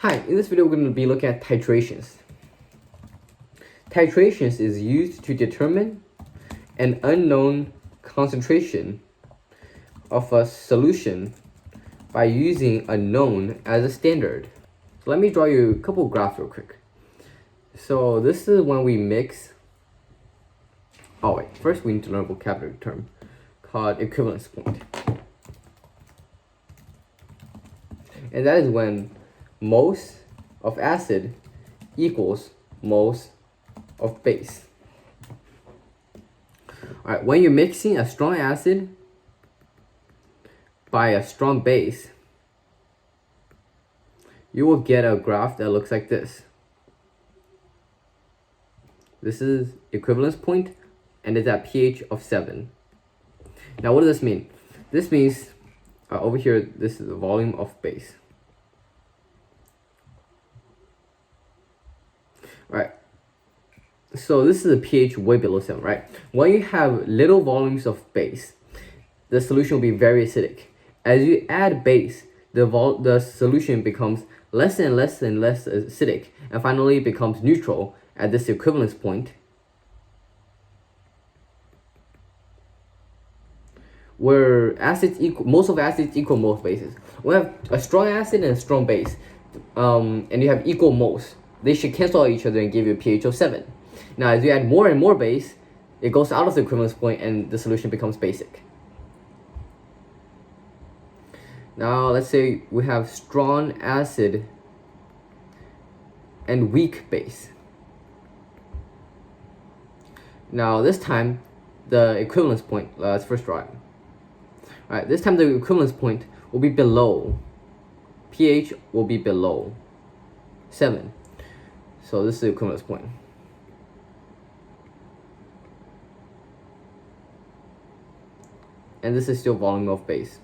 Hi, in this video we're going to be looking at titrations. Titrations is used to determine an unknown concentration of a solution by using a known as a standard. So let me draw you a couple graphs real quick. So this is when we mix. Oh wait, first we need to learn a vocabulary term called equivalence point. And that is when moles of acid equals moles of base. Alright, when you're mixing a strong acid by a strong base, you will get a graph that looks like this. This is equivalence point and it's at pH of 7. Now what does this mean? This means over here, this is the volume of base. Right. So this is a pH way below 7, right? When you have little volumes of base, the solution will be very acidic. As you add base, the solution becomes less and less and less acidic, and finally becomes neutral at this equivalence point, where acids equal, most of acids equal most bases. When you have a strong acid and a strong base, and you have equal moles, they should cancel out each other and give you a pH of 7. Now, as you add more and more base, it goes out of the equivalence point and the solution becomes basic. Now, let's say we have strong acid and weak base. Now, this time, the equivalence point, let's first draw it. Alright, this time the equivalence point will be below, pH will be below 7. So this is the equivalence point. And this is still volume of base.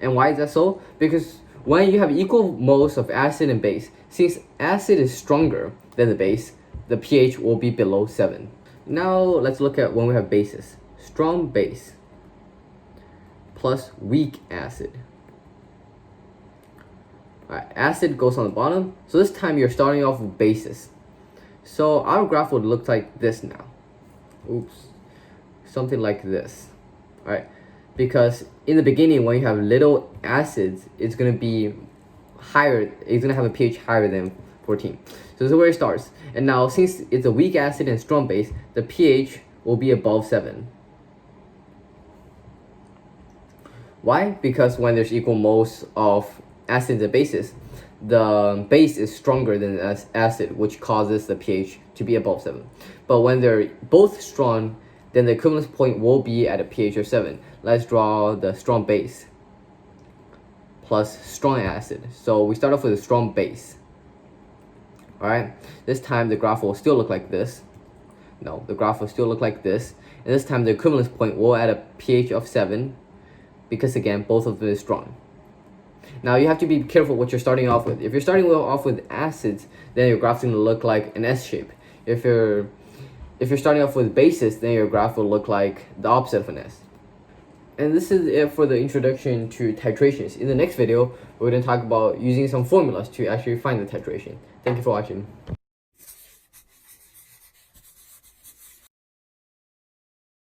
And why is that so? Because when you have equal moles of acid and base, since acid is stronger than the base, the pH will be below 7. Now let's look at when we have bases. Strong base plus weak acid. Alright, acid goes on the bottom. So this time you're starting off with bases. So our graph would look like this now. Oops. Something like this. Alright. Because in the beginning, when you have little acids, it's going to be higher. It's going to have a pH higher than 14. So this is where it starts. And now, since it's a weak acid and strong base, the pH will be above 7. Why? Because when there's equal moles of acids and bases, the base is stronger than the acid, which causes the pH to be above 7. But when they're both strong, then the equivalence point will be at a pH of 7. Let's draw the strong base plus strong acid. So we start off with a strong base. Alright, this time the graph will still look like this. No, the graph will still look like this. And this time the equivalence point will at a pH of 7, because again, both of them is strong. Now you have to be careful what you're starting off with. If you're starting off with acids, then your graph's going to look like an S shape. If you're starting off with bases, then your graph will look like the opposite of an S. And this is it for the introduction to titrations. In the next video, we're going to talk about using some formulas to actually find the titration. Thank you for watching.